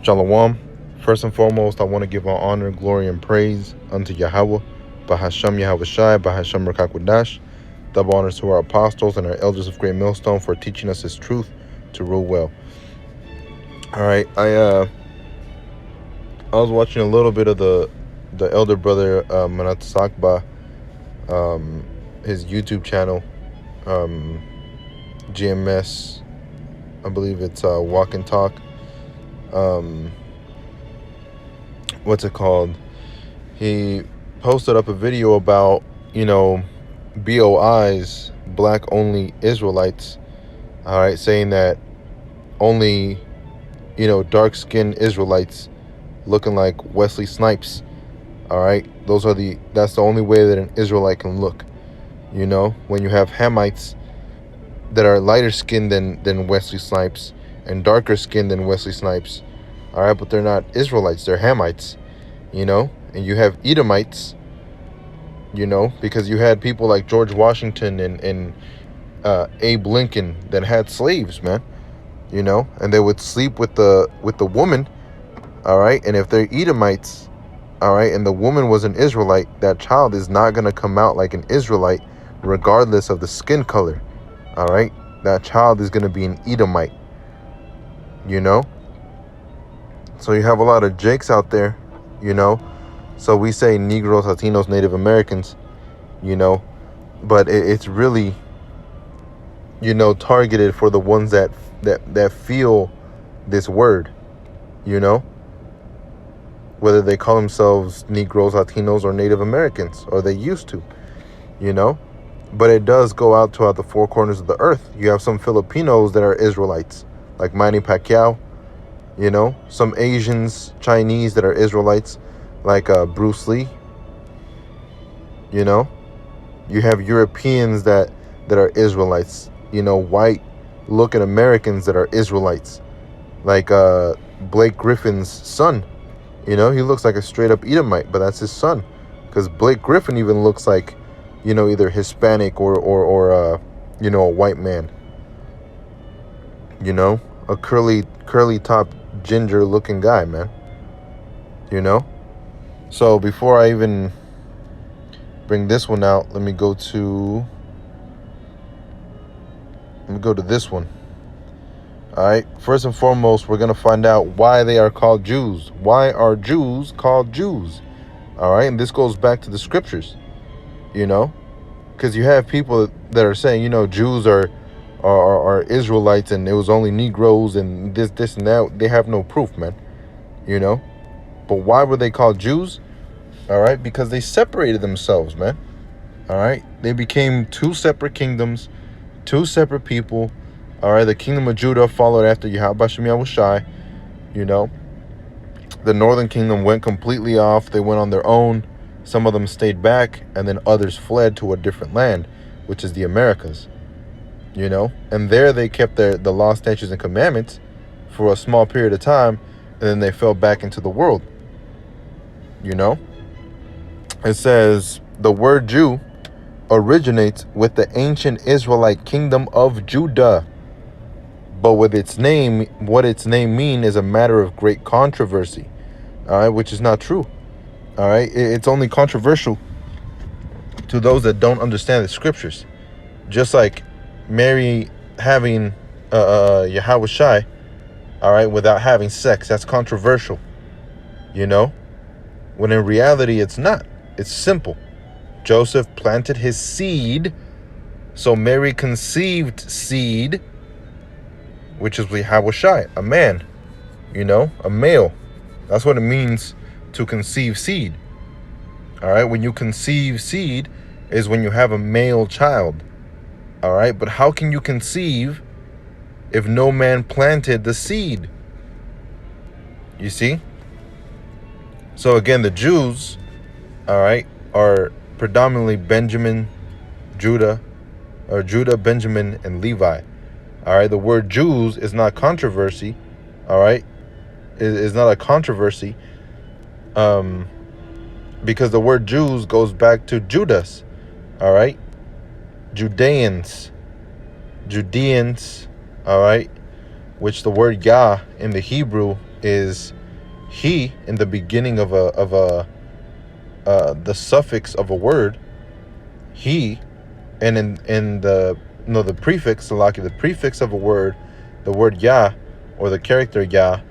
Shalom. First and foremost, I want to give all honor, glory, and praise unto Yahweh, Bahasham Yahweh Shai, Bahasham Rakakwadash. Double honors to our apostles and our elders of Great Millstone for teaching us His truth to rule well. All right, I was watching a little bit of the elder brother Manat Sakba, his YouTube channel, GMS. I believe it's Walk and Talk. What's it called? He posted up a video about, BOIs, black only Israelites, all right, saying that only, dark-skinned Israelites looking like Wesley Snipes, all right, that's the only way that an Israelite can look, when you have Hamites that are lighter skinned than Wesley Snipes and darker skinned than Wesley Snipes, all right, but they're not Israelites, they're Hamites, and you have Edomites, because you had people like George Washington and Abe Lincoln that had slaves, man, and they would sleep with the woman, all right, and if they're Edomites, all right, and the woman was an Israelite, that child is not going to come out like an Israelite regardless of the skin color, all right, that child is going to be an Edomite, so you have a lot of Jakes out there, so we say Negroes, Latinos, Native Americans, but it's really, targeted for the ones that feel this word, whether they call themselves Negroes, Latinos, or Native Americans, or they used to, but it does go out throughout the four corners of the earth. You have some Filipinos that are Israelites, like Manny Pacquiao, some Asians, Chinese that are Israelites, like Bruce Lee, you have Europeans that are Israelites, white looking Americans that are Israelites, like Blake Griffin's son, he looks like a straight up Edomite, but that's his son, because Blake Griffin even looks like, either Hispanic or a white man, a curly top ginger looking guy, man, so before I even bring this one out, let me go to this one. All right, first and foremost, we're going to find out why they are called Jews. Why are Jews called Jews? All right, and this goes back to the scriptures, because you have people that are saying, Jews are Israelites and it was only Negroes and this and that. They have no proof, man, but why were they called Jews? All right, because they separated themselves, man. All right, they became two separate kingdoms, two separate people. All right, the kingdom of Judah followed after Yahweh Shai. The northern kingdom went completely off. They went on their own. Some of them stayed back, and then others fled to a different land, which is the Americas. And there they kept the law, statutes, and commandments for a small period of time, and then they fell back into the world. It says the word Jew originates with the ancient Israelite kingdom of Judah. But what its name means is a matter of great controversy, all right, which is not true, all right. It's only controversial to those that don't understand the scriptures. Just like Mary having Yahweh Shai, all right, without having sex, that's controversial, when in reality it's not. It's simple. Joseph planted his seed, so Mary conceived seed, which is Yahweh Shai, a man, a male. That's what it means to conceive seed. All right, when you conceive seed is when you have a male child. All right, but how can you conceive if no man planted the seed? You see? So again, the Jews, all right, are predominantly Benjamin, Judah, Benjamin, and Levi. All right, the word Jews is not controversy. All right, is not a controversy, because the word Jews goes back to Judas. All right, Judeans, all right, which the word Yah in the Hebrew is he in the beginning of a the suffix of a word, he, and in the no the prefix, Salaki, the prefix of a word, the word Yah, or the character Yah,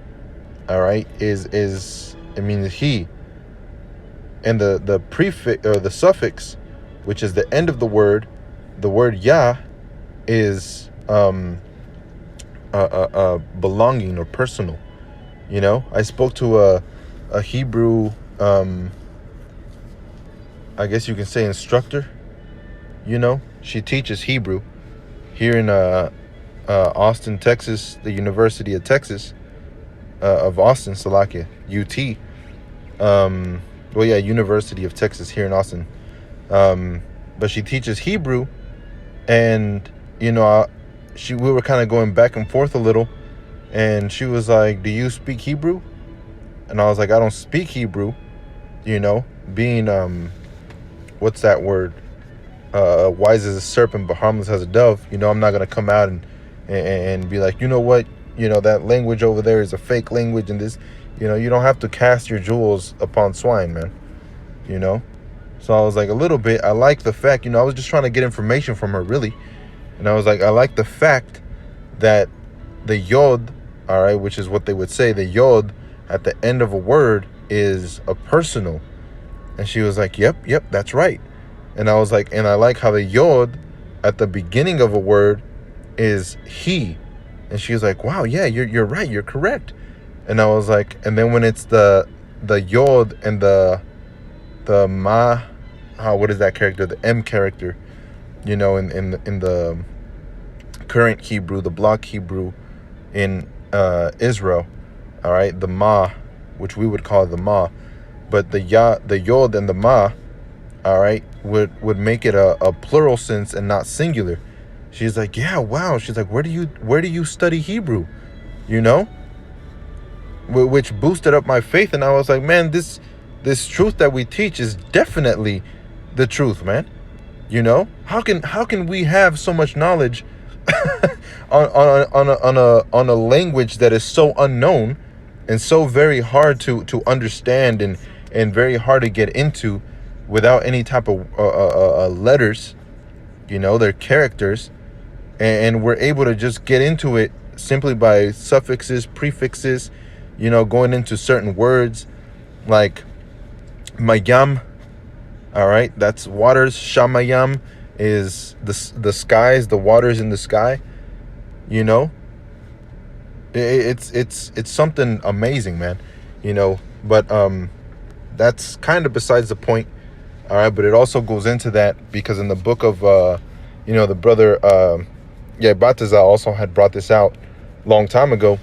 all right, is it means he, and the prefix or the suffix, which is the end of the word Yah, is belonging or personal. You know, I spoke to a Hebrew, I guess you can say instructor. You know, she teaches Hebrew here in Austin, Texas, the University of Texas, of Austin, Salakia, UT. Well, yeah, University of Texas here in Austin. But she teaches Hebrew, and you know, we were kind of going back and forth a little, and she was like, "Do you speak Hebrew?" And I was like, "I don't speak Hebrew." You know, being what's that word? Wise as a serpent, but harmless as a dove. You know, I'm not gonna come out and be like, you know what, you know, that language over there is a fake language, and this, you know, you don't have to cast your jewels upon swine, man. You know, so I was like, a little bit. I like the fact, you know, I was just trying to get information from her, really, and I was like, I like the fact that the yod, all right, which is what they would say, the yod at the end of a word is a personal. And she was like, yep, that's right. And I was like, and I like how the yod at the beginning of a word is he. And she was like, wow, yeah, you're right, you're correct. And I was like, and then when it's the yod and the ma, what is that character? The M character, you know, in the current Hebrew, the block Hebrew in Israel, all right, the ma, which we would call the ma, but the yod and the ma, all right, would make it a plural sense and not singular. She's like, yeah, wow. She's like, where do you study Hebrew? You know, which boosted up my faith, and I was like, man, this truth that we teach is definitely the truth, man. You know, how can we have so much knowledge on a language that is so unknown and so very hard to understand and very hard to get into without any type of letters, you know, their characters, and we're able to just get into it simply by suffixes, prefixes, you know, going into certain words like mayam, all right, that's waters. Shamayam is the skies, the waters in the sky, you know. It's something amazing, man, you know. But that's kind of besides the point, all right. But it also goes into that because in the book of you know, the brother Batizal also had brought this out long time ago.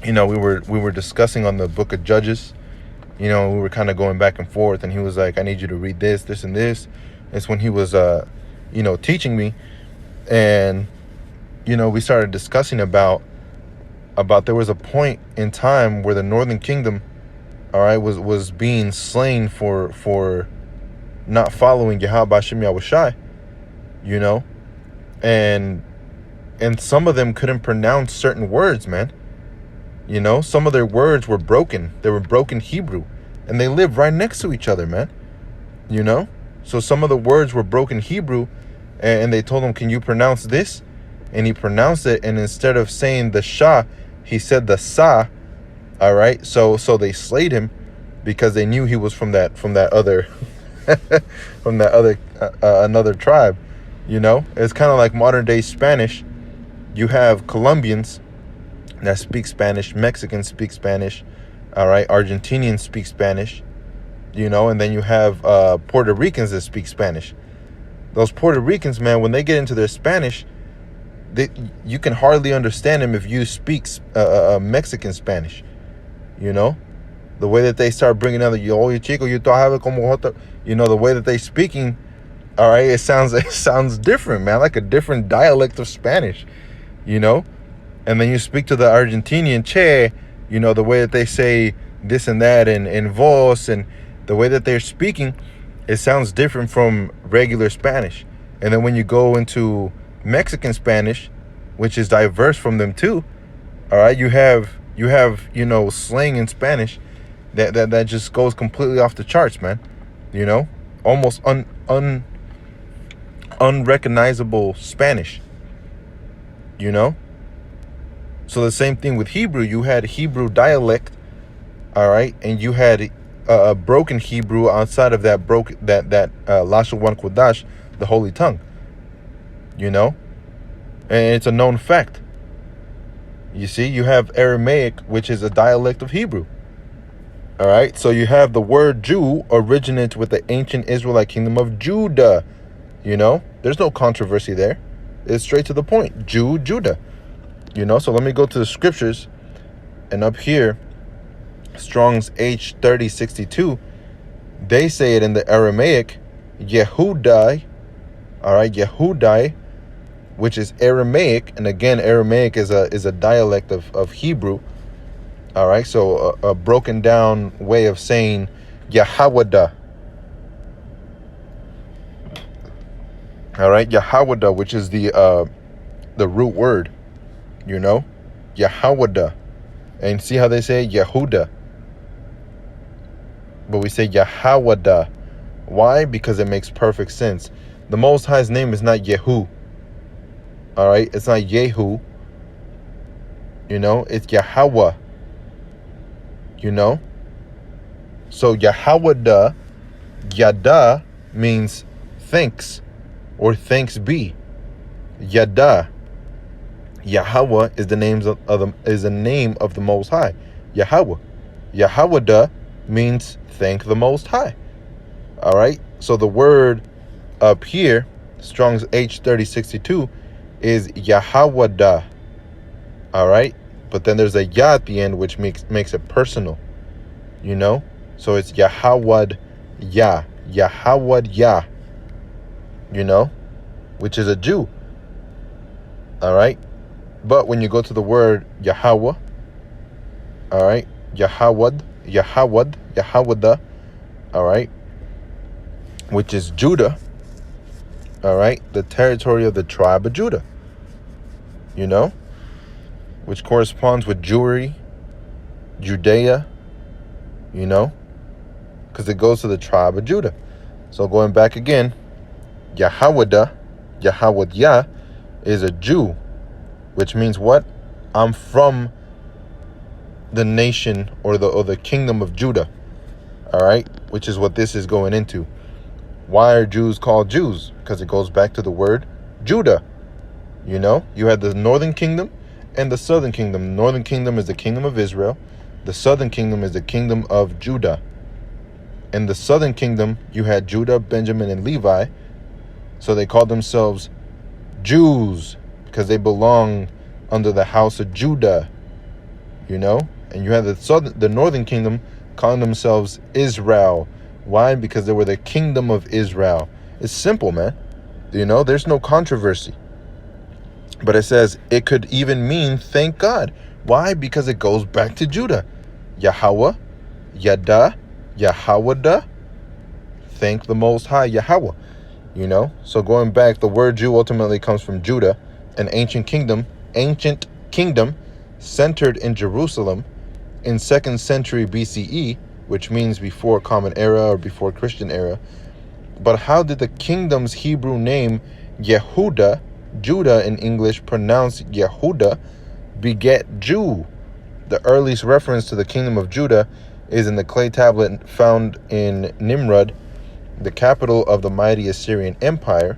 You know, we were discussing on the book of Judges. You know, we were kind of going back and forth, and he was like, I need you to read this, this, and this. It's when he was you know, teaching me, and you know, we started discussing about there was a point in time where the Northern Kingdom, all right, was being slain for not following Yahweh B'Shem Yahushai, you know, and some of them couldn't pronounce certain words, man. You know, some of their words were broken. They were broken Hebrew, and they lived right next to each other, man. You know, so some of the words were broken Hebrew, and they told him, can you pronounce this? And he pronounced it, and instead of saying the Shah, he said the Sa. All right, so they slayed him because they knew he was from that other from that other another tribe. You know, it's kind of like modern day Spanish. You have Colombians that speak Spanish, Mexicans speak Spanish, all right, Argentinians speak Spanish, you know, and then you have Puerto Ricans that speak Spanish. Those Puerto Ricans, man, when they get into their Spanish, you can hardly understand them if you speak Mexican Spanish, you know, the way that they start bringing out the oye chico, you know, the way that they speaking, all right, it sounds different, man, like a different dialect of Spanish, you know. And then you speak to the Argentinian, che, you know, the way that they say this and that and vos, and the way that they're speaking, it sounds different from regular Spanish. And then when you go into Mexican Spanish, which is diverse from them too, all right, you have You have, slang in Spanish that just goes completely off the charts, man. You know, almost unrecognizable Spanish. You know, so the same thing with Hebrew. You had Hebrew dialect, all right, and you had broken Hebrew outside of that Lashon Kodash, the Holy Tongue. You know, and it's a known fact. You see, you have Aramaic, which is a dialect of Hebrew. All right, so you have the word Jew originates with the ancient Israelite kingdom of Judah. You know, there's no controversy there. It's straight to the point. Jew, Judah. You know, so let me go to the scriptures. And up here, Strong's H3062, they say it in the Aramaic, Yehudai. All right, Yehudai, which is Aramaic. And again, Aramaic is a dialect of Hebrew. All right, so a broken down way of saying Yahawada. All right, Yahawada, which is the root word, you know, Yahawada. And see how they say Yehuda, but we say Yahawada. Why? Because it makes perfect sense. The Most High's name is not Yehu. All right, it's not Yehu. You know, it's Yahweh. You know, so Yahawada, Yada means thanks or thanks be. Yada, Yahweh is the name of the Most High. Yahweh, Yahawada means thank the Most High. All right, so the word up here, Strong's H3062, is Yahawada. All right, but then there's a ya at the end, which makes it personal. You know, so it's Yahawad Ya, Yahawad Ya. You know, which is a Jew. All right, but when you go to the word Yahweh, all right, Yahawada, all right, which is Judah. All right, the territory of the tribe of Judah. You know, which corresponds with Jewry, Judea, you know, because it goes to the tribe of Judah. So going back again, Yahawada, Yahawad is a Jew, which means what? I'm from the nation or the kingdom of Judah. All right, which is what this is going into. Why are Jews called Jews? Because it goes back to the word Judah. You know, you had the northern kingdom and the southern kingdom. The northern kingdom is the kingdom of Israel. The southern kingdom is the kingdom of Judah. In the southern kingdom, you had Judah, Benjamin, and Levi. So they called themselves Jews because they belong under the house of Judah. You know? And you had the northern kingdom calling themselves Israel. Why? Because they were the kingdom of Israel. It's simple, man. You know, there's no controversy. But it says it could even mean thank God. Why? Because it goes back to Judah. Yahweh, Yada, Yahawada. Thank the Most High, Yahweh. You know? So going back, the word Jew ultimately comes from Judah, an ancient kingdom centered in Jerusalem in 2nd century BCE, which means before Common Era or before Christian era. But how did the kingdom's Hebrew name Yehuda, Judah in English pronounced Yehuda, beget Jew? The earliest reference to the kingdom of Judah is in the clay tablet found in Nimrud, the capital of the mighty Assyrian Empire,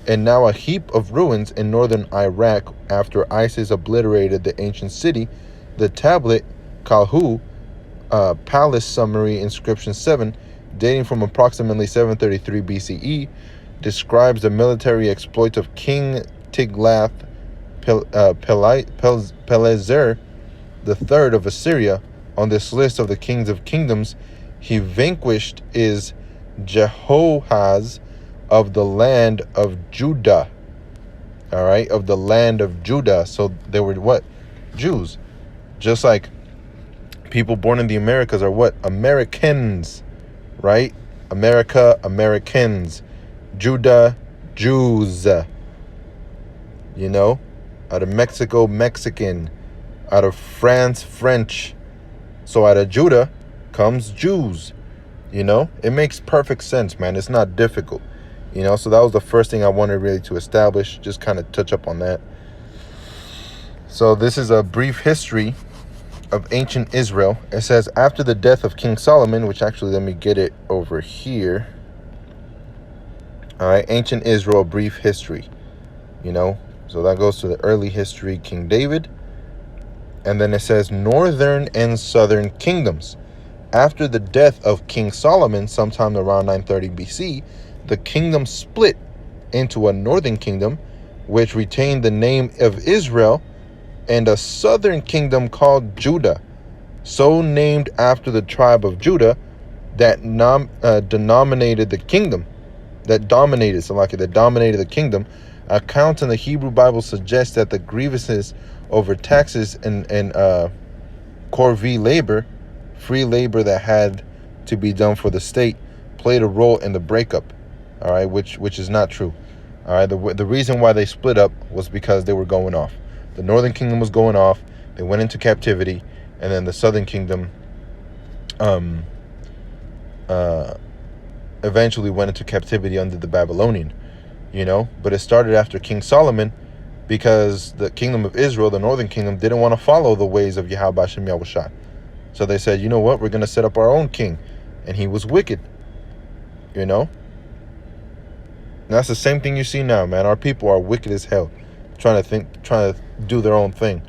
and now a heap of ruins in northern Iraq after ISIS obliterated the ancient city. The tablet Kalhu, Palace Summary Inscription 7, dating from approximately 733 BCE, describes the military exploits of King Tiglath-Pileser III of Assyria. On this list of the kings of kingdoms he vanquished is Jehoahaz of the land of Judah. All right, of the land of Judah. So they were what? Jews. Just like people born in the Americas are what? Americans, right? America, Americans. Judah, Jews. You know, out of Mexico, Mexican. Out of France, French. So out of Judah comes Jews. You know, it makes perfect sense, man. It's not difficult. You know, so that was the first thing I wanted really to establish, just kind of touch up on that. So this is a brief history of ancient Israel. It says, after the death of King Solomon, which actually, let me get it over here. All right, ancient Israel, brief history. You know, so that goes to the early history, King David. And then it says northern and southern kingdoms. After the death of King Solomon, sometime around 930 BC, the kingdom split into a northern kingdom, which retained the name of Israel, and a southern kingdom called Judah, so named after the tribe of Judah that dominated the kingdom. That dominated the kingdom. Accounts in the Hebrew Bible suggest that the grievances over taxes and corvée labor, free labor that had to be done for the state, played a role in the breakup. All right, which is not true. All right, the reason why they split up was because they were going off. The northern kingdom was going off. They went into captivity, and then the southern kingdom eventually went into captivity under the Babylonian. You know, but it started after King Solomon, because the kingdom of Israel, the northern kingdom, didn't want to follow the ways of Yahweh Hashem Yahushua. So they said, you know what, we're going to set up our own king. And he was wicked. You know? And that's the same thing you see now, man. Our people are wicked as hell. Trying to do their own thing.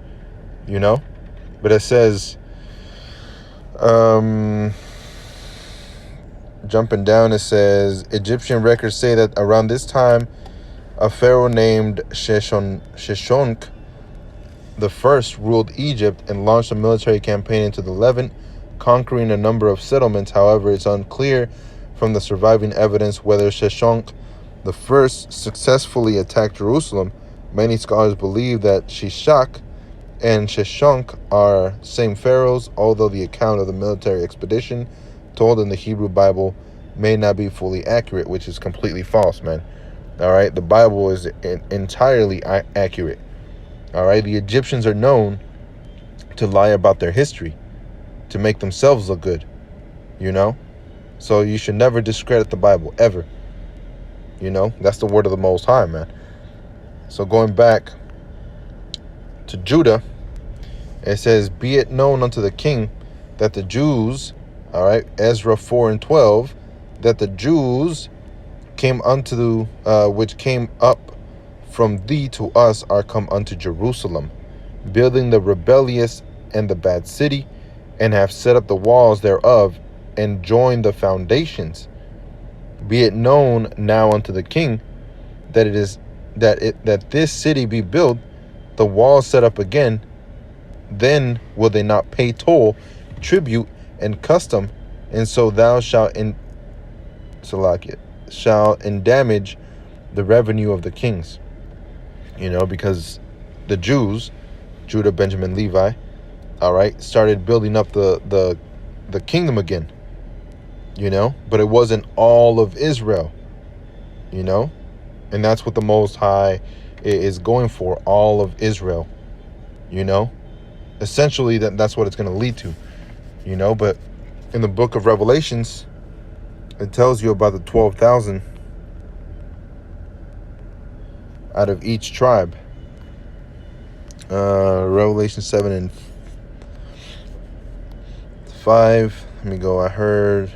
You know? But it says, jumping down, it says, Egyptian records say that around this time, a pharaoh named Sheshonq the first ruled Egypt and launched a military campaign into the Levant, conquering a number of settlements. However, it's unclear from the surviving evidence whether Sheshonq the first successfully attacked Jerusalem. Many scholars believe that Shishak and Sheshonq are same pharaohs, although the account of the military expedition told in the Hebrew Bible may not be fully accurate, which is completely false, man. All right, the Bible is entirely accurate. All right, the Egyptians are known to lie about their history to make themselves look good, you know? So you should never discredit the Bible, ever. You know, that's the word of the Most High, man. So going back to Judah, it says, be it known unto the king that the Jews, all right, Ezra 4:12, that the Jews came unto which came up from thee to us are come unto Jerusalem, building the rebellious and the bad city, and have set up the walls thereof, and joined the foundations. Be it known now unto the king that it is that this city be built, the walls set up again. Then will they not pay toll, tribute, and custom, and so thou shalt damage the revenue of the kings. You know, because the Jews, Judah, Benjamin, Levi, all right, started building up the kingdom again. You know, but it wasn't all of Israel. You know, and that's what the Most High is going for, all of Israel. You know, essentially that's what it's going to lead to. You know, but in the book of Revelations, it tells you about the 12,000 out of each tribe. Revelation 7:5. Let me go. I heard.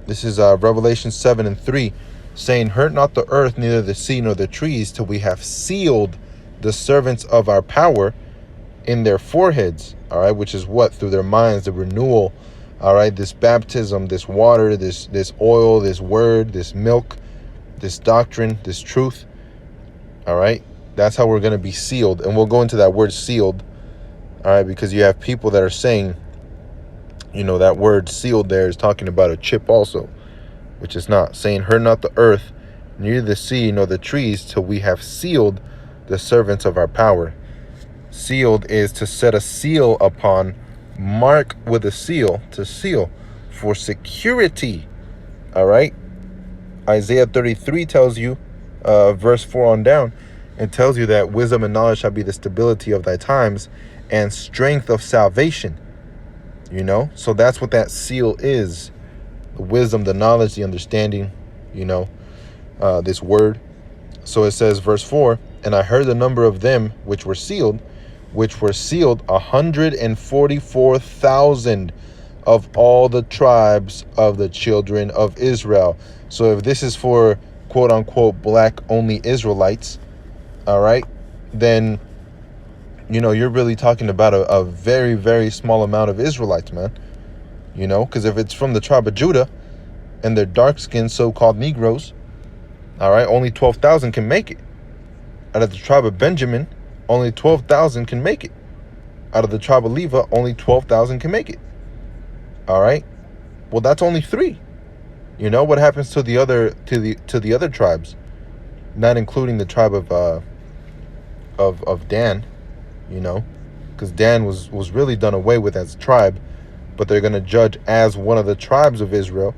This is Revelation 7:3, saying, hurt not the earth, neither the sea, nor the trees, till we have sealed the servants of our power in their foreheads. All right, which is what? Through their minds, the renewal. All right, this baptism, this water, this oil, this word, this milk, this doctrine, this truth. All right, that's how we're going to be sealed. And we'll go into that word sealed. All right, because you have people that are saying, you know, that word sealed there is talking about a chip also, which is not. Saying, hurt not the earth, neither the sea, nor the trees, till we have sealed the servants of our power. Sealed is to set a seal upon, mark with a seal, to seal for security. All right. Isaiah 33 tells you, verse 4 on down, It tells you that wisdom and knowledge shall be the stability of thy times and strength of salvation. You know, so that's what that seal is: the wisdom, the knowledge, the understanding, you know, this word. So it says, verse 4, and I heard the number of them which were sealed 144,000 of all the tribes of the children of Israel. So if this is for quote unquote black only Israelites, all right, then, you know, you're really talking about a very, very small amount of Israelites, man. You know, because if it's from the tribe of Judah and they're dark-skinned so-called Negroes, all right, only 12,000 can make it. Out of the tribe of Benjamin, only 12,000 can make it. Out of the tribe of Levi, only 12,000 can make it. All right, well, that's only 3. You know what happens to the other other tribes, not including the tribe of Dan. You know, because Dan was really done away with as a tribe, but they're going to judge as one of the tribes of Israel.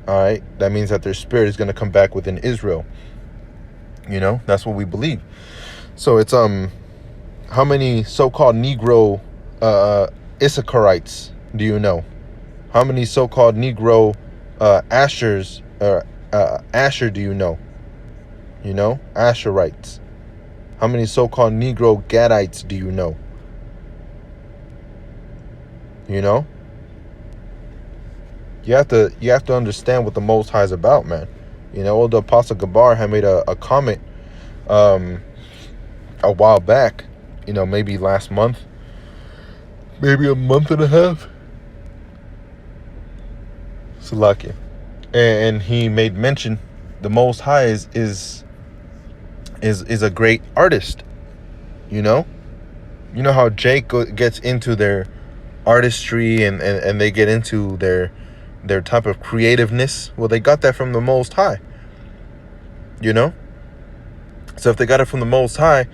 All right, that means that their spirit is going to come back within Israel. You know, that's what we believe. So it's how many so-called Negro Issacharites do you know? How many so-called Negro Ashers Asher do you know? You know, Asherites. How many so-called Negro Gadites do you know? You know? You have to understand what the Most High is about, man. You know, the Apostle Gabar had made a comment a while back, you know, maybe last month, maybe a month and a half. Salakia. And he made mention the Most High is a great artist. You know how Jake gets into their artistry and they get into their type of creativeness. Well, they got that from the Most High. You know, so if they got it from the Most High,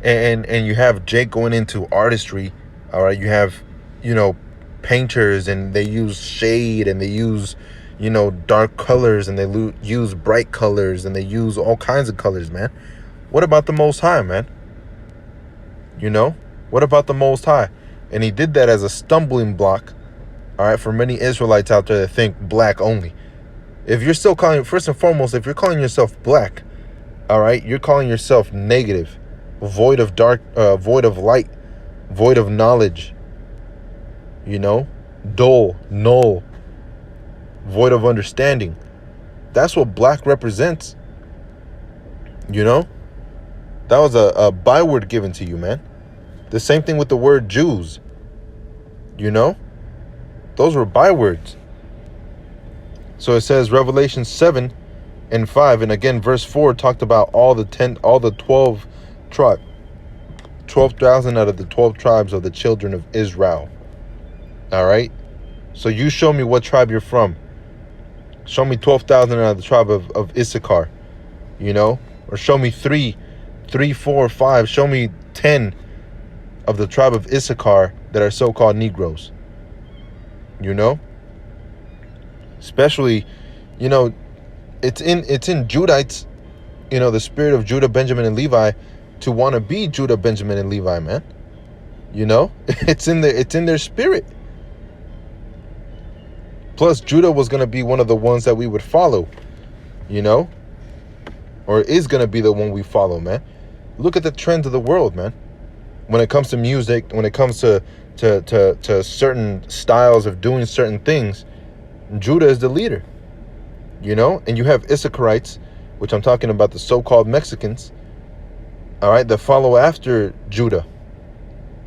and you have Jake going into artistry, all right, you have, you know, painters, and they use shade, and they use, you know, dark colors, and they use bright colors, and they use all kinds of colors, man. What about the Most High, man? You know, what about the Most High? And he did that as a stumbling block, all right, for many Israelites out there that think black only. If you're still calling, first and foremost, if you're calling yourself black, all right, you're calling yourself negative, void of dark, void of light, void of knowledge, you know, dull, null, void of understanding. That's what black represents. You know, that was a byword given to you, man. The same thing with the word Jews. You know, those were bywords. So it says Revelation 7 and 5, and again verse 4 talked about all the 12 tribes, 12,000 out of the 12 tribes of the children of Israel. All right, so you show me what tribe you're from. Show me 12,000 out of the tribe of Issachar, you know, or show me 3, 4, 5. Show me 10 of the tribe of Issachar that are so-called Negroes. You know, especially, you know, it's in Judites, you know, the spirit of Judah, Benjamin, and Levi to want to be Judah, Benjamin, and Levi, man. You know, it's in their spirit. Plus, Judah was going to be one of the ones that we would follow, you know, or is going to be the one we follow, man. Look at the trends of the world, man. When it comes to music, when it comes to certain styles of doing certain things, Judah is the leader, you know. And you have Issacharites, which I'm talking about, the so-called Mexicans, all right, that follow after Judah.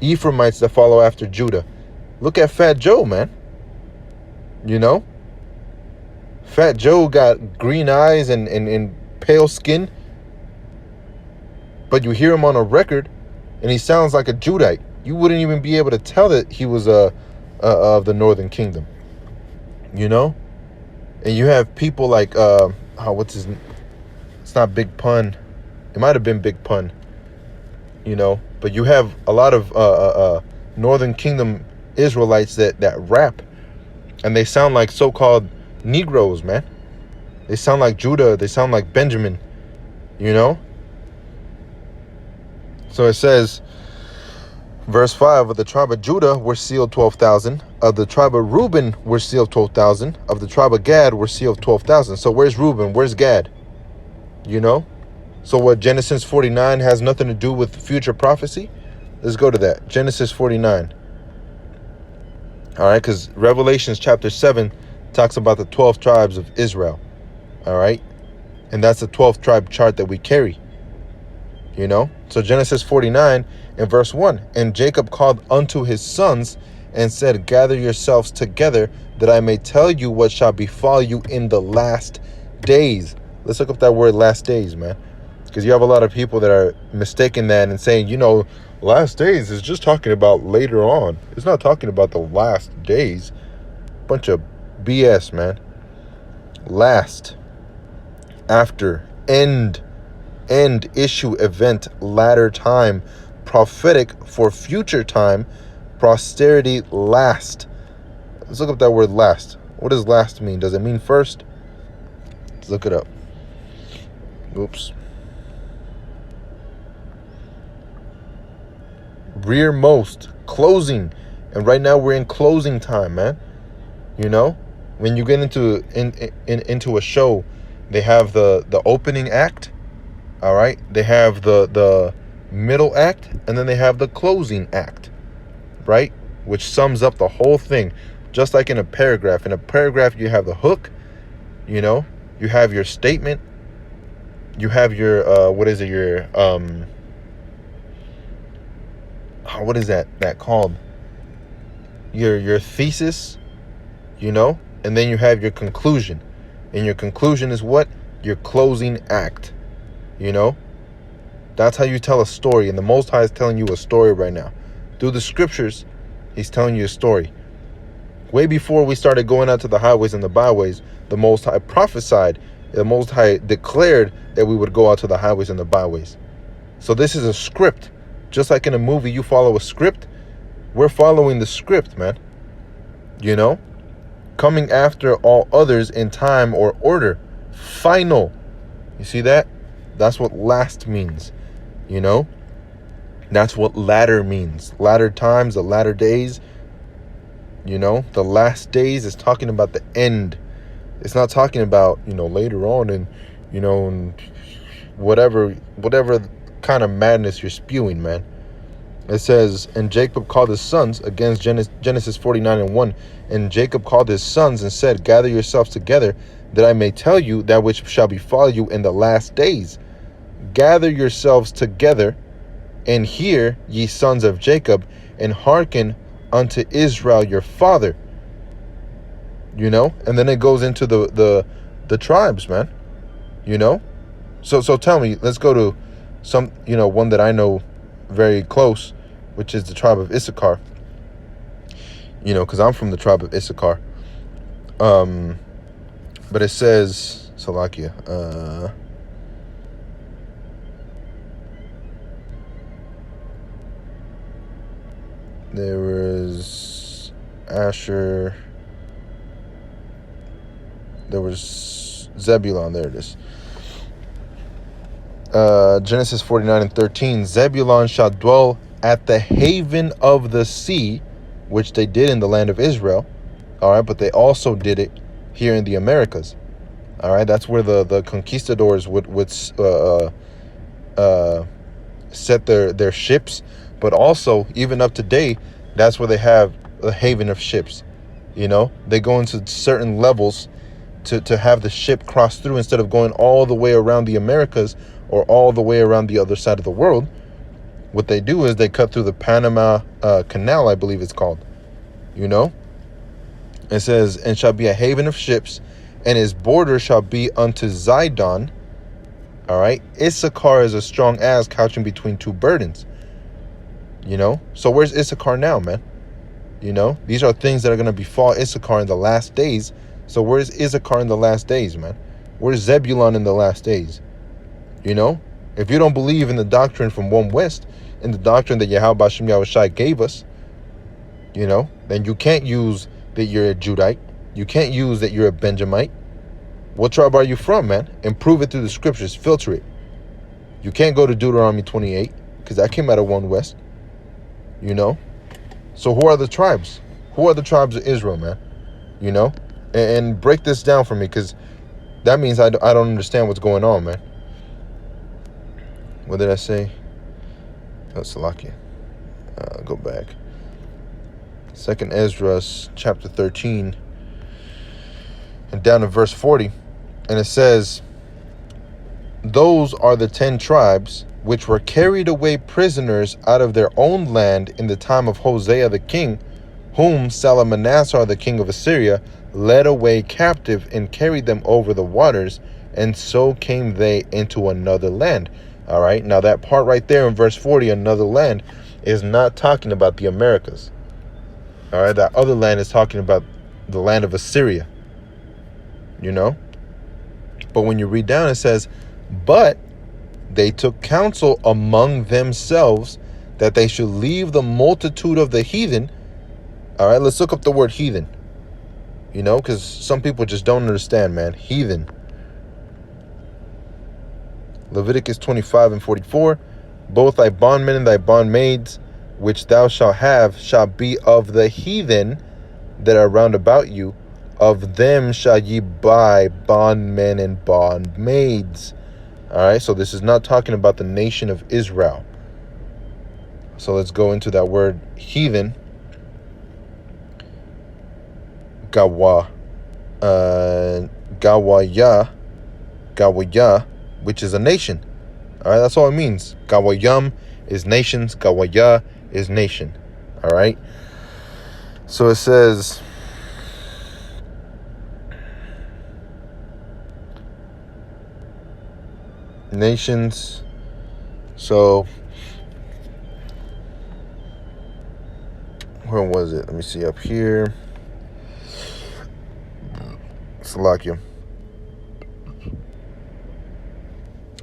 Ephraimites that follow after Judah. Look at Fat Joe, man. You know, Fat Joe got green eyes and pale skin, but you hear him on a record and he sounds like a Judite. You wouldn't even be able to tell that he was of the Northern Kingdom, you know. And you have people like what's his, it's not Big Pun, it might have been Big Pun, you know, but you have a lot of Northern Kingdom Israelites that rap, and they sound like so-called Negroes, man. They sound like Judah. They sound like Benjamin, you know. So it says, verse 5, of the tribe of Judah were sealed 12,000. Of the tribe of Reuben were sealed 12,000. Of the tribe of Gad were sealed 12,000. So where's Reuben? Where's Gad? You know? So what, Genesis 49 has nothing to do with future prophecy? Let's go to that. Genesis 49. All right, because Revelations chapter 7 talks about the 12 tribes of Israel. All right? And that's the 12th tribe chart that we carry. You know? So Genesis 49 and verse 1. And Jacob called unto his sons and said, gather yourselves together, that I may tell you what shall befall you in the last days. Let's look up that word last days, man. Because you have a lot of people that are mistaking that and saying, you know, last days is just talking about later on. It's not talking about the last days. Bunch of BS, man. Last, after, end, issue, event, latter time, prophetic for future time, posterity, last. Let's look up that word last. What does last mean? Does it mean first? Let's look it up. Oops. Rearmost, closing. And right now we're in closing time, man. You know, when you get into a show, they have the opening act. All right, they have the middle act, and then they have the closing act, right? Which sums up the whole thing. Just like in a paragraph. In a paragraph, you have the hook. You know, you have your statement. You have your what is it? Your what is that called? Your thesis, you know, and then you have your conclusion. And your conclusion is what? Your closing act. You know? That's how you tell a story. And the Most High is telling you a story right now. Through the scriptures, he's telling you a story. Way before we started going out to the highways and the byways, the Most High prophesied, the Most High declared that we would go out to the highways and the byways. So this is a script. Just like in a movie, you follow a script. We're following the script, man. You know? Coming after all others in time or order. Final. You see that? That's what last means. You know? That's what latter means. Latter times, the latter days. You know? The last days is talking about the end. It's not talking about, you know, later on and, you know, and whatever kind of madness you're spewing, man. It says, and Jacob called his sons, against Genesis 49 and 1. And Jacob called his sons and said, gather yourselves together, that I may tell you that which shall befall you in the last days. Gather yourselves together, and hear, ye sons of Jacob, and hearken unto Israel your father. You know? And then it goes into the tribes, man. You know? So tell me, let's go to some, you know, one that I know very close, which is the tribe of Issachar. You know, because I'm from the tribe of Issachar. But it says, Salakia, there was Asher, there was Zebulon, there it is. Genesis 49 and 13, Zebulon shall dwell at the haven of the sea, which they did in the land of Israel. All right, but they also did it here in the Americas. All right, that's where the conquistadors would set their ships. But also, even up to date, that's where they have a haven of ships. You know, they go into certain levels to have the ship cross through instead of going all the way around the Americas or all the way around the other side of the world. What they do is they cut through the Panama Canal, I believe it's called. You know? It says, and shall be a haven of ships, and his border shall be unto Zidon. All right? Issachar is a strong ass couching between two burdens. You know? So where's Issachar now, man? You know? These are things that are going to befall Issachar in the last days. So where's Issachar in the last days, man? Where's Zebulon in the last days? You know? If you don't believe in the doctrine from One West, in the doctrine that Yahweh Bashem Yahushai gave us, you know, then you can't use that you're a Judite. You can't use that you're a Benjamite. What tribe are you from, man? And prove it through the scriptures. Filter it. You can't go to Deuteronomy 28. because that came out of one West. You know? So who are the tribes? Who are the tribes of Israel, man? You know? And break this down for me, because that means I don't understand what's going on, man. What did I say? Oh, Salakia. Go back. 2nd Ezra, chapter 13, and down to verse 40. And it says, those are the 10 tribes which were carried away prisoners out of their own land in the time of Hosea the king, whom Salmanassar the king of Assyria led away captive and carried them over the waters, and so came they into another land. All right, now that part right there in verse 40, another land, is not talking about the Americas. All right, that other land is talking about the land of Assyria. You know? But when you read down, it says, but they took counsel among themselves that they should leave the multitude of the heathen. All right, let's look up the word heathen. You know, because some people just don't understand, man. Heathen. Leviticus 25 and 44. Both thy bondmen and thy bondmaids, which thou shalt have, shall be of the heathen that are round about you. Of them shall ye buy bondmen and bondmaids. All right, so this is not talking about the nation of Israel. So let's go into that word heathen. Gawaya, which is a nation. All right, that's all it means. Gawayam is nations. Gawaya is nation. All right. So it says, nations. So where was it? Let me see up here. Salakia.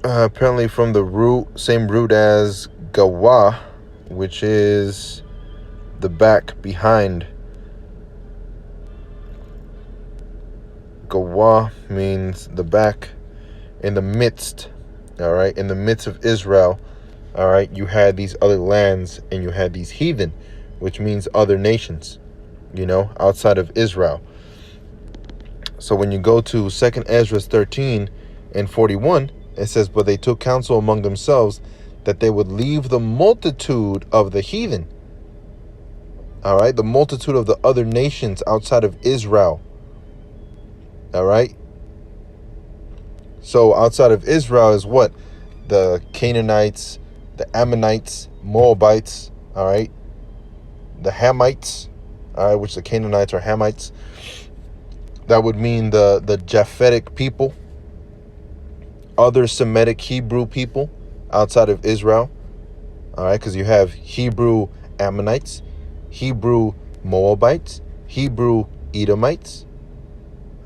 Apparently from the same root as gawa, which is the back, behind. Gawa means the back, in the midst. All right, in the midst of Israel. All right, you had these other lands and you had these heathen, which means other nations, you know, outside of Israel. So when you go to 2nd Ezra 13 and 41, it says, but they took counsel among themselves that they would leave the multitude of the heathen. All right, the multitude of the other nations outside of Israel. All right. So outside of Israel is what? The Canaanites, the Ammonites, Moabites, all right? The Hamites, all right, which the Canaanites are Hamites. That would mean the Japhetic people, other Semitic Hebrew people outside of Israel, all right? Because you have Hebrew Ammonites, Hebrew Moabites, Hebrew Edomites,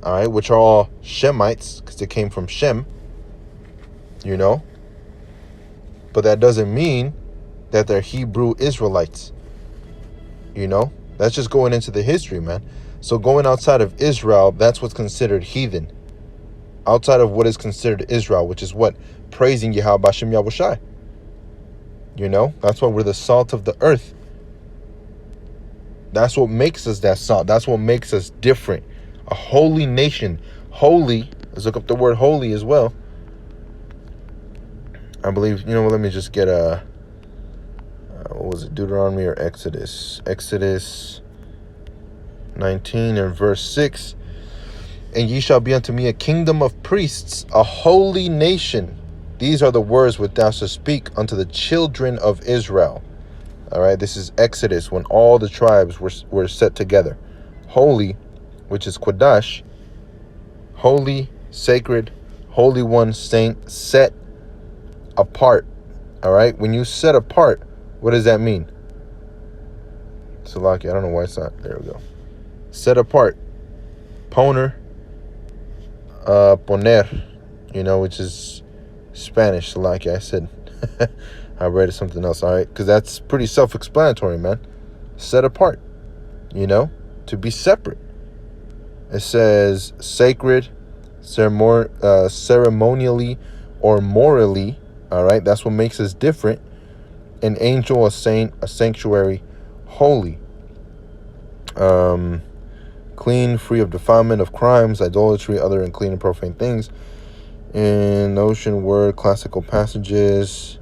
all right, which are all Shemites because they came from Shem, you know. But that doesn't mean that they're Hebrew Israelites, you know. That's just going into the history, man. So going outside of Israel, that's what's considered heathen. Outside of what is considered Israel, which is what? Praising Yahweh Bashem Yahushai. You know, that's why we're the salt of the earth. That's what makes us that salt. That's what makes us different. A holy nation. Holy. Let's look up the word holy as well. I believe, you know what, let me just get what was it, Deuteronomy or Exodus? Exodus 19 and verse 6. And ye shall be unto me a kingdom of priests, a holy nation. These are the words which thou shalt speak unto the children of Israel. All right, this is Exodus, when all the tribes were set together. Holy, which is Quadash, holy, sacred, holy one, saint, set apart. All right, when you set apart, what does that mean? Salaki, I don't know why it's not. There we go. Set apart. Poner, poner, you know, which is Spanish. Salaki, I said. I read something else, all right? Because that's pretty self-explanatory, man. Set apart, you know, to be separate. It says sacred, ceremonially or morally, all right? That's what makes us different. an angel, a saint, a sanctuary, holy, clean, free of defilement, of crimes, idolatry, other unclean and profane things. In Ocean Word, classical passages.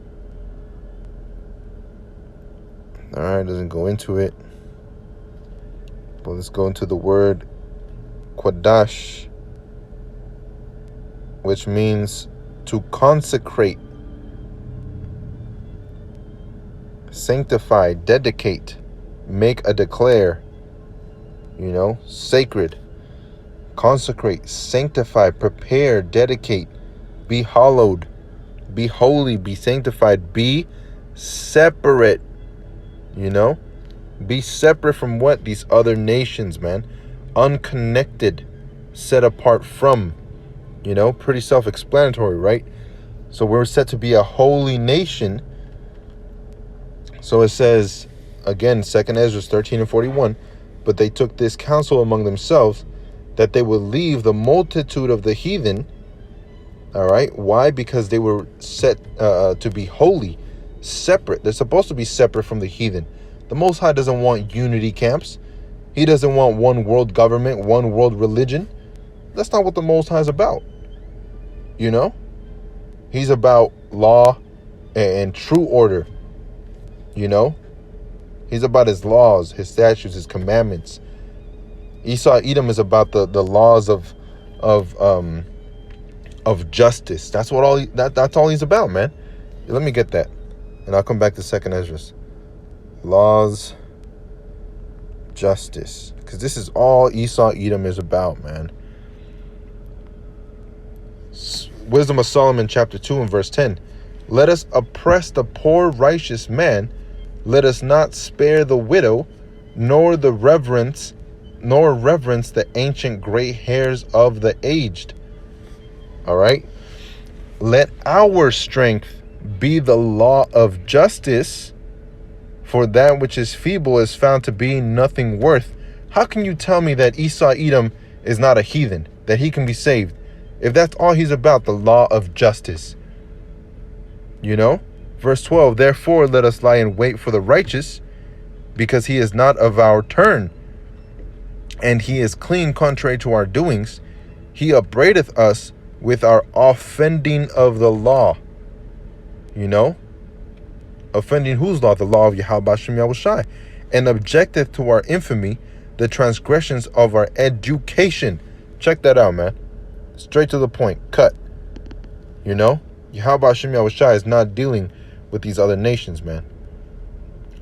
Alright, doesn't go into it. But let's go into the word Qadash, which means to consecrate, sanctify, dedicate, make a declare, sacred, consecrate, sanctify, prepare, dedicate, be hallowed, be holy, be sanctified, be separate, be separate from what? These other nations, man. Unconnected, set apart from, pretty self-explanatory, right? So we're set to be a holy nation. So it says, again, 2nd Ezra 13 and 41, but they took this counsel among themselves that they would leave the multitude of the heathen. All right. Why? Because they were set to be holy, separate. They're supposed to be separate from the heathen. The Most High doesn't want unity camps. He doesn't want one world government, one world religion. That's not what the Most High is about. He's about law and true order. He's about his laws, his statutes, his commandments. Esau Edom is about the laws of justice. That's what that's all he's about, man. Let me get that, and I'll come back to 2nd Ezra. Laws, justice, because this is all Esau Edom is about, man. Wisdom of Solomon, chapter 2 and verse 10. Let us oppress the poor righteous man. Let us not spare the widow, nor reverence the ancient gray hairs of the aged. All right. Let our strength be the law of justice, for that which is feeble is found to be nothing worth. How can you tell me that Esau Edom is not a heathen, that he can be saved, if that's all he's about, the law of justice? Verse 12, therefore let us lie in wait for the righteous, because he is not of our turn, and he is clean contrary to our doings. He upbraideth us with our offending of the law. Offending whose law? The law of Yahweh Bashem Yahushai. And objecteth to our infamy, the transgressions of our education. Check that out, man. Straight to the point. Cut. Yahweh Bashem Yahushai is not dealing with these other nations, man.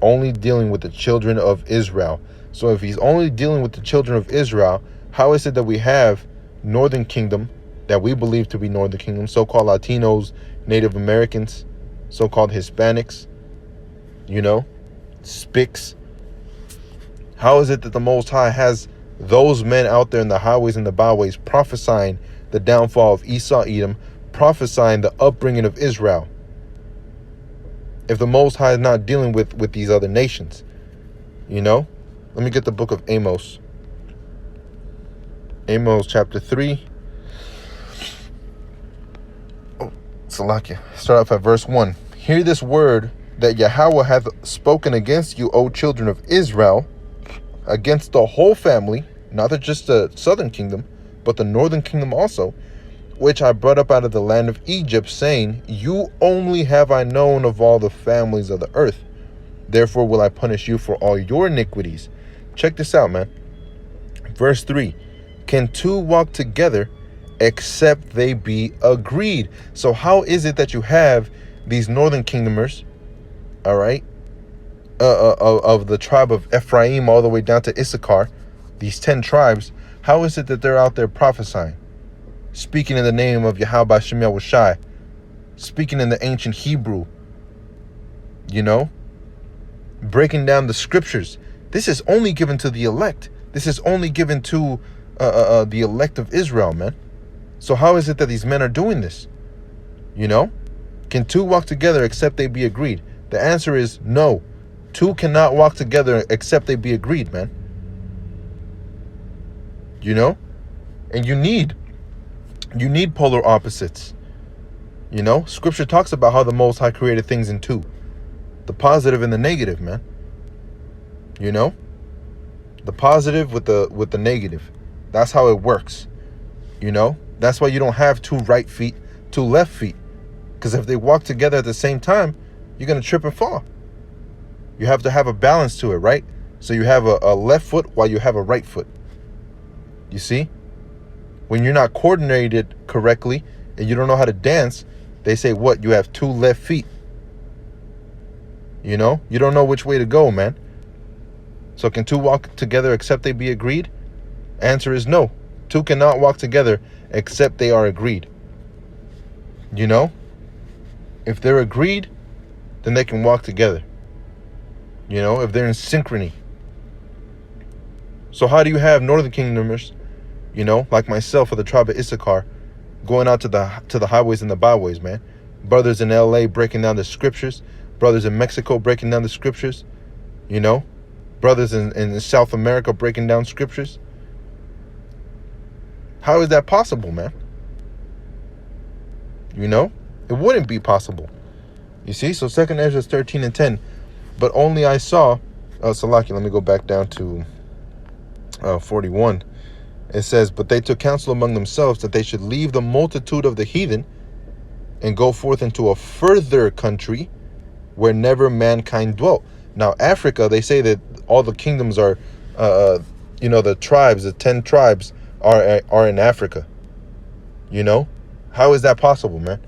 Only dealing with the children of Israel. So if he's only dealing with the children of Israel, how is it that we have Northern Kingdom, that we believe to be Northern Kingdom, so-called Latinos, Native Americans, so-called Hispanics, Spics? How is it that the Most High has those men out there in the highways and the byways prophesying the downfall of Esau Edom, prophesying the upbringing of Israel, if the Most High is not dealing with these other nations? Let me get the book of Amos. Amos chapter 3. Salakia. Start off at verse 1. Hear this word that Yahweh hath spoken against you, O children of Israel, against the whole family, not just the southern kingdom, but the northern kingdom also, which I brought up out of the land of Egypt, saying, you only have I known of all the families of the earth. Therefore will I punish you for all your iniquities. Check this out, man. Verse 3. Can two walk together except they be agreed? So how is it that you have these northern kingdomers, all right, of the tribe of Ephraim all the way down to Issachar, these 10 tribes? How is it that they're out there prophesying, speaking in the name of Yahweh Bashem Yahushai, speaking in the ancient Hebrew, breaking down the scriptures? This is only given to the elect. This is only given to the elect of Israel, man. So how is it that these men are doing this? Can two walk together except they be agreed? The answer is no. Two cannot walk together except they be agreed, man. And you need polar opposites. Scripture talks about how the Most High created things in two. The positive and the negative, man. You know? The positive with the negative. That's how it works. You know? That's why you don't have two right feet, two left feet. Because if they walk together at the same time, you're going to trip and fall. You have to have a balance to it, right? So you have a left foot while you have a right foot. You see? When you're not coordinated correctly and you don't know how to dance, they say what? You have two left feet. You know? You don't know which way to go, man. So can two walk together except they be agreed? Answer is no. Two cannot walk together except they are agreed. You know? If they're agreed, then they can walk together. You know, if they're in synchrony. So how do you have Northern Kingdomers, you know, like myself of the tribe of Issachar, going out to the highways and the byways, man? Brothers in LA breaking down the scriptures. Brothers in Mexico breaking down the scriptures. You know? Brothers in South America breaking down scriptures. How is that possible, man? You know? It wouldn't be possible. You see? So 2 Ezra 13 and 10. But only I saw... Salaki, let me go back down to 41. It says, but they took counsel among themselves that they should leave the multitude of the heathen and go forth into a further country where never mankind dwelt. Now, Africa, they say that all the kingdoms are, you know, the tribes, the 10 tribes are in Africa. You know? How is that possible, man?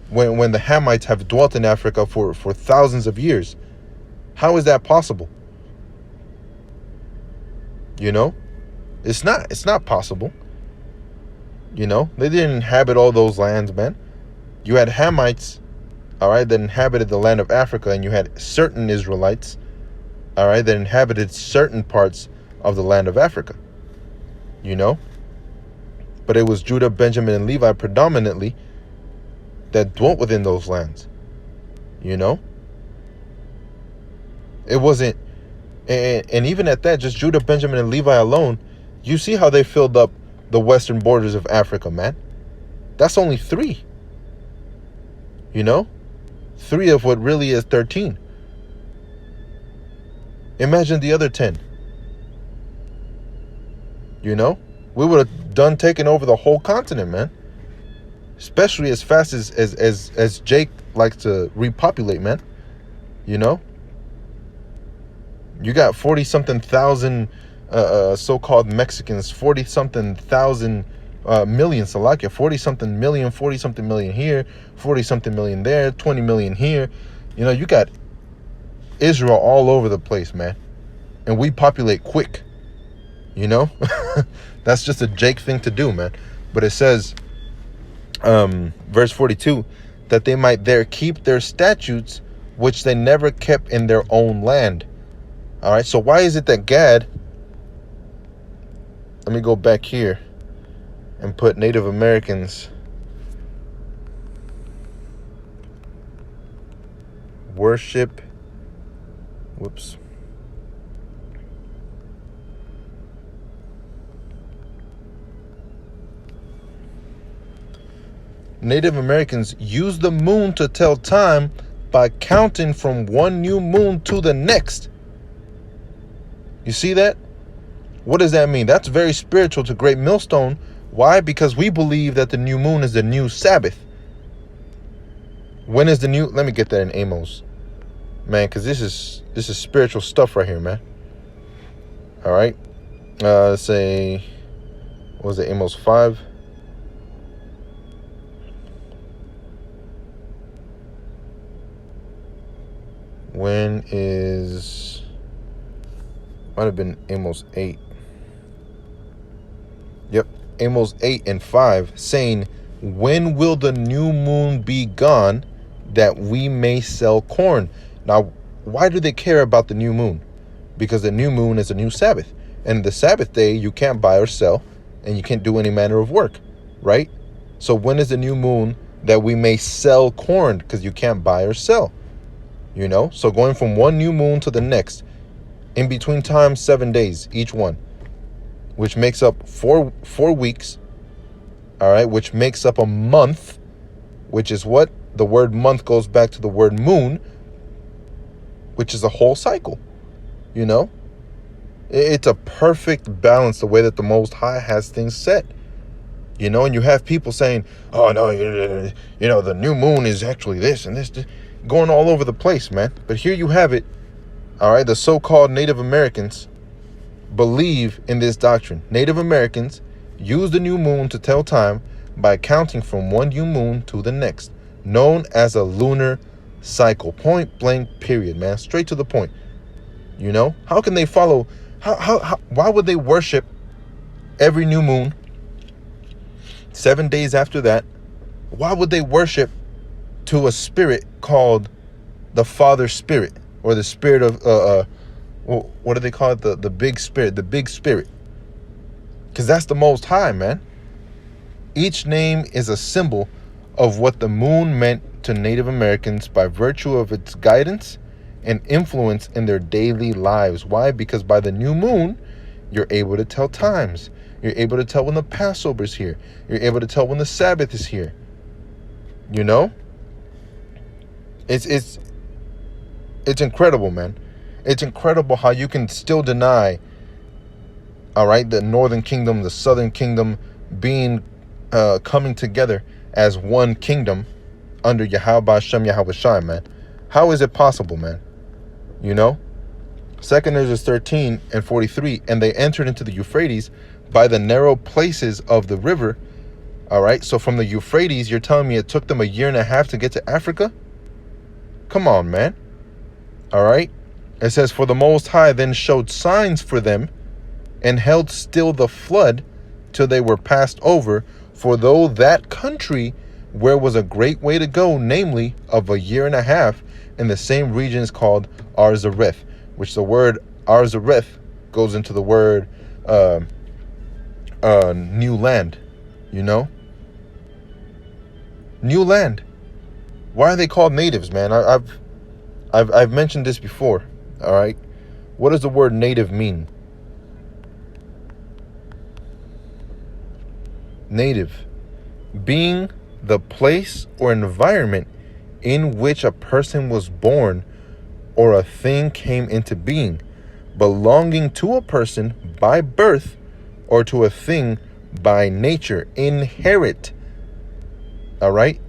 When the Hamites have dwelt in Africa for thousands of years. How is that possible? You know? It's not possible. You know? They didn't inhabit all those lands, man. You had Hamites, all right, that inhabited the land of Africa, and you had certain Israelites, all right, that inhabited certain parts of the land of Africa. You know? But it was Judah, Benjamin, and Levi predominantly that dwelt within those lands. You know? It wasn't, and even at that, just Judah, Benjamin, and Levi alone, you see how they filled up the western borders of Africa, man. That's only 3. You know? 3 of what really is 13. Imagine the other 10. You know? We would have done taking over the whole continent, man. Especially as fast as Jake likes to repopulate, man. You know? You got 40-something thousand so-called Mexicans, 40-something thousand million, Salakia, 40-something million, 40-something million here, 40-something million there, 20 million here. You know, you got Israel all over the place, man. And we populate quick. You know? That's just a Jake thing to do, man. But it says, verse 42, that they might there keep their statutes, which they never kept in their own land. All right, so why is it that Gad, let me go back here and put Native Americans worship, Native Americans use the moon to tell time by counting from one new moon to the next. You see that? What does that mean? That's very spiritual to Great Millstone. Why? Because we believe that the new moon is the new Sabbath. When is the new? Let me get that in Amos, man, because this is spiritual stuff right here, man. All right. Let's say, what was it? Amos 5. When is? Might have been Amos 8. Yep, Amos 8 and 5, saying, when will the new moon be gone, that we may sell corn? Now, why do they care about the new moon? Because the new moon is a new Sabbath. And the Sabbath day, you can't buy or sell, and you can't do any manner of work, right? So when is the new moon that we may sell corn? Because you can't buy or sell, you know? So going from one new moon to the next, in between time, 7 days, each one, which makes up four weeks, all right, which makes up a month, which is what? The word month goes back to the word moon, which is a whole cycle. You know, it's a perfect balance the way that the Most High has things set. You know, and you have people saying, oh no, the new moon is actually this and this, going all over the place, man. But here you have it. All right, the so-called Native Americans believe in this doctrine. Native Americans use the new moon to tell time by counting from one new moon to the next, known as a lunar cycle. Point blank, period, man. Straight to the point. You know, how can they follow? Why would they worship every new moon? 7 days after that, why would they worship to a spirit called the Father Spirit, or the spirit of what do they call it? The big spirit, the big spirit. Because that's the Most High, man. Each name is a symbol of what the moon meant to Native Americans by virtue of its guidance and influence in their daily lives. Why? Because by the new moon, you're able to tell times. You're able to tell when the Passover is here. You're able to tell when the Sabbath is here. You know? It's incredible, man. It's incredible how you can still deny, all right, the Northern Kingdom, the Southern Kingdom being coming together as one kingdom under Yahweh Hashem Yahweh Shai, man. How is it possible, man? You know? 2nd Ezra 13 and 43, and they entered into the Euphrates by the narrow places of the river. All right, so from the Euphrates, you're telling me it took them 1.5 years to get to Africa? Come on, man. All right. It says, for the Most High then showed signs for them and held still the flood till they were passed over. For though that country where was a great way to go, namely of 1.5 years, in the same region is called Arzareth, which the word Arzareth goes into the word new land, you know? New land. Why are they called natives, man? I've mentioned this before. All right. What does the word native mean? Native, being the place or environment in which a person was born or a thing came into being, belonging to a person by birth or to a thing by nature. Inherit. All right.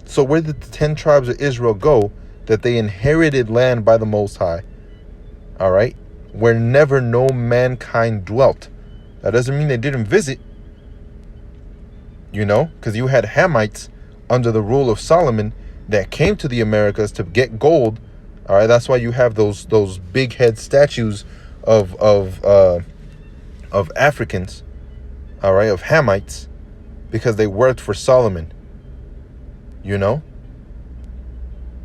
So where did the 10 tribes of Israel go? That they inherited land by the Most High. All right. Where never no mankind dwelt. That doesn't mean they didn't visit. You know, because you had Hamites under the rule of Solomon that came to the Americas to get gold. All right. That's why you have those big head statues of Africans. All right. Of Hamites, because they worked for Solomon. You know.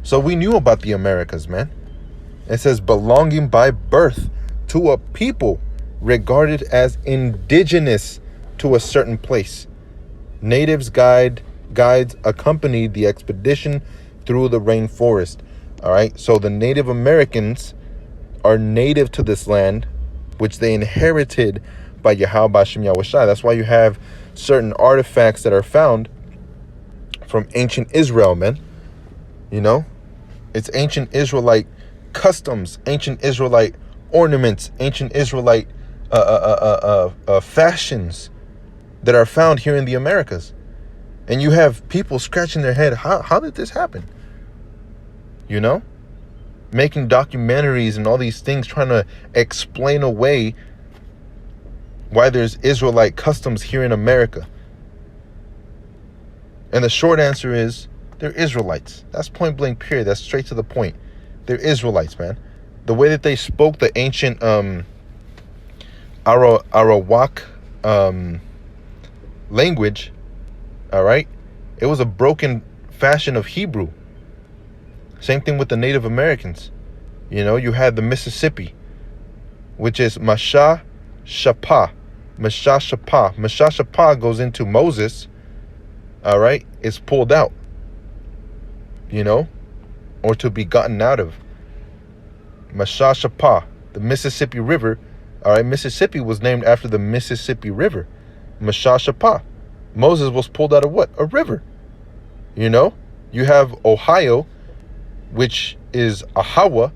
So we knew about the Americas, man. It says belonging by birth to a people regarded as indigenous to a certain place. Natives guides accompanied the expedition through the rainforest. All right. So the Native Americans are native to this land, which they inherited by Yahweh Hashem Yahweh Shai. That's why you have certain artifacts that are found from ancient Israel, man. You know, it's ancient Israelite customs, ancient Israelite ornaments, ancient Israelite fashions that are found here in the Americas. And you have people scratching their head, how did this happen? You know, making documentaries and all these things, trying to explain away why there's Israelite customs here in America. And the short answer is, they're Israelites. That's point blank, period. That's straight to the point. They're Israelites, man. The way that they spoke the ancient Arawak language, all right, it was a broken fashion of Hebrew. Same thing with the Native Americans. You know, you had the Mississippi, which is Masha Shapah. Masha Shapah. Masha Shapah goes into Moses, all right, it's pulled out, you know, or to be gotten out of. Masha Shapah, the Mississippi River, all right, Mississippi was named after the Mississippi River. Masha Shapah. Moses was pulled out of what? A river. You know, you have Ohio, which is Ahawa,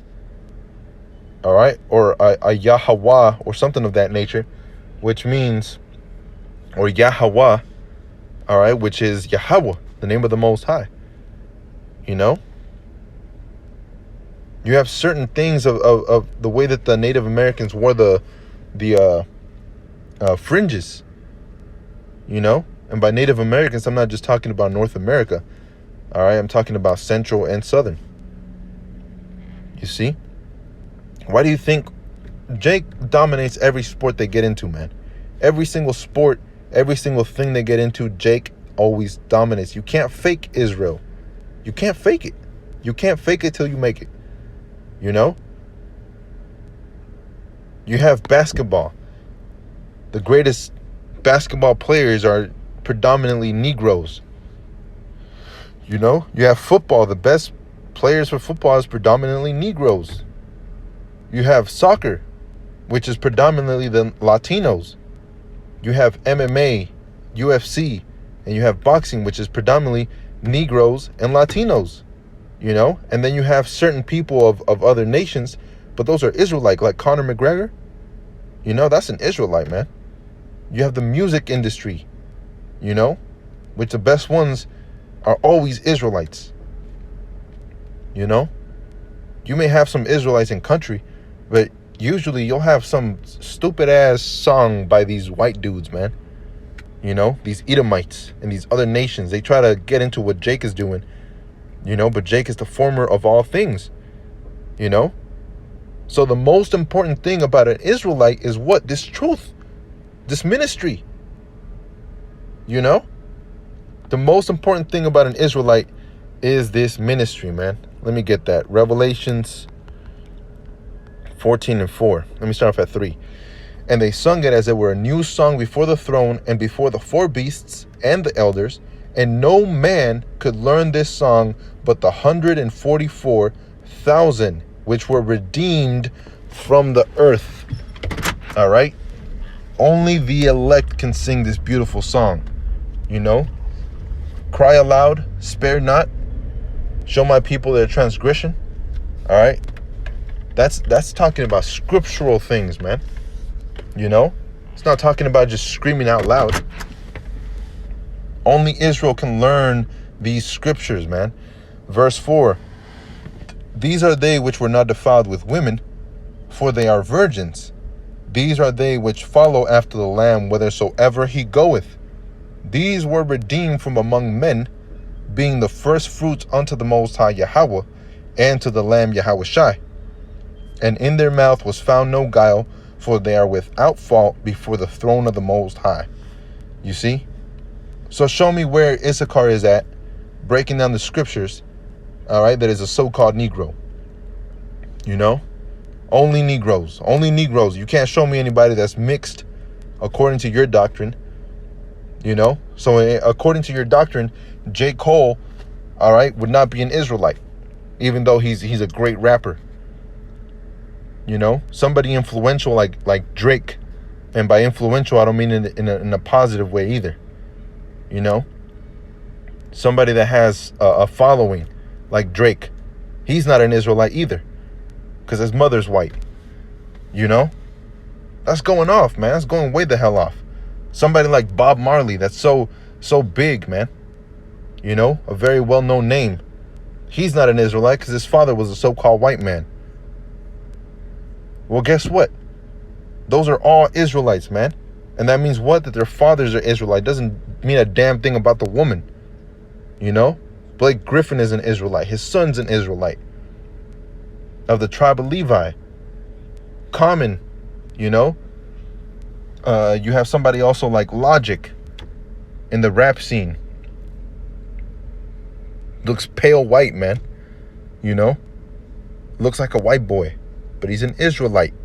all right, or a Yahweh or something of that nature, which means, or Yahweh, all right, which is Yahweh, the name of the Most High. You know, you have certain things of the way that the Native Americans wore the fringes, you know, and by Native Americans, I'm not just talking about North America, all right, I'm talking about Central and Southern. You see, why do you think Jake dominates every sport they get into, man? Every single sport, every single thing they get into, Jake always dominates. You can't fake Israel. You can't fake it. You can't fake it till you make it. You know? You have basketball. The greatest basketball players are predominantly Negroes. You know? You have football. The best players for football is predominantly Negroes. You have soccer, which is predominantly the Latinos. You have MMA, UFC, and you have boxing, which is predominantly Negroes and Latinos, you know? And then you have certain people of other nations, but those are Israelite, like Conor McGregor. You know, that's an Israelite, man. You have the music industry, you know, which the best ones are always Israelites. You know? You may have some Israelites in country, but usually you'll have some stupid ass song by these white dudes, man. You know, these Edomites and these other nations. They try to get into what Jake is doing, you know, but Jake is the former of all things, you know. So the most important thing about an Israelite is what? This truth, this ministry, you know. The most important thing about an Israelite is this ministry, man. Let me get that. Revelations 14:4. Let me start off at 3. And they sung it as it were a new song before the throne and before the 4 beasts and the elders. And no man could learn this song but the 144,000 which were redeemed from the earth. All right? Only the elect can sing this beautiful song. You know? Cry aloud, spare not. Show my people their transgression. All right? That's talking about scriptural things, man. You know? It's not talking about just screaming out loud. Only Israel can learn these scriptures, man. Verse 4. These are they which were not defiled with women, for they are virgins. These are they which follow after the Lamb whithersoever he goeth. These were redeemed from among men, being the first fruits unto the Most High Yahweh, and to the Lamb Yahushai. And in their mouth was found no guile, for they are without fault before the throne of the Most High. You see? So show me where Issachar is at, breaking down the scriptures, all right, that is a so-called Negro. You know? Only Negroes. Only Negroes. You can't show me anybody that's mixed according to your doctrine. You know? So according to your doctrine, J. Cole, all right, would not be an Israelite, even though he's a great rapper. You know, somebody influential like Drake, and by influential I don't mean in a positive way either. You know, somebody that has a following like Drake, he's not an Israelite either, because his mother's white. You know, that's going off, man. That's going way the hell off. Somebody like Bob Marley, that's so big, man. You know, a very well-known name. He's not an Israelite because his father was a so-called white man. Well, guess what? Those are all Israelites, man. And that means what? That their fathers are Israelite. Doesn't mean a damn thing about the woman. You know? Blake Griffin is an Israelite. His son's an Israelite. Of the tribe of Levi. Common, you know? You have somebody also like Logic in the rap scene. Looks pale white, man. You know? Looks like a white boy. But he's an Israelite.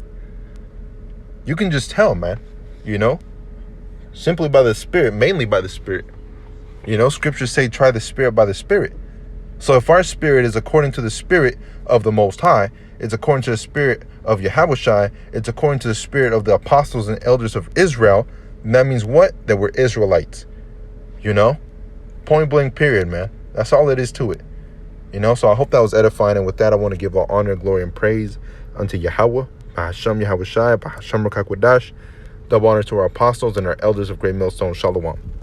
You can just tell, man. You know? Simply by the Spirit. Mainly by the Spirit. You know, scriptures say try the Spirit by the Spirit. So if our spirit is according to the Spirit of the Most High, it's according to the Spirit of Yahushai, it's according to the Spirit of the apostles and elders of Israel, and that means what? That we're Israelites. You know? Point blank period, man. That's all it is to it. You know, so I hope that was edifying. And with that, I want to give all honor, glory, and praise unto Yahweh, Bahasham Yahweh Shai, Bahasham Rakakwadash. Double honor to our apostles and our elders of Great Millstone. Shalom.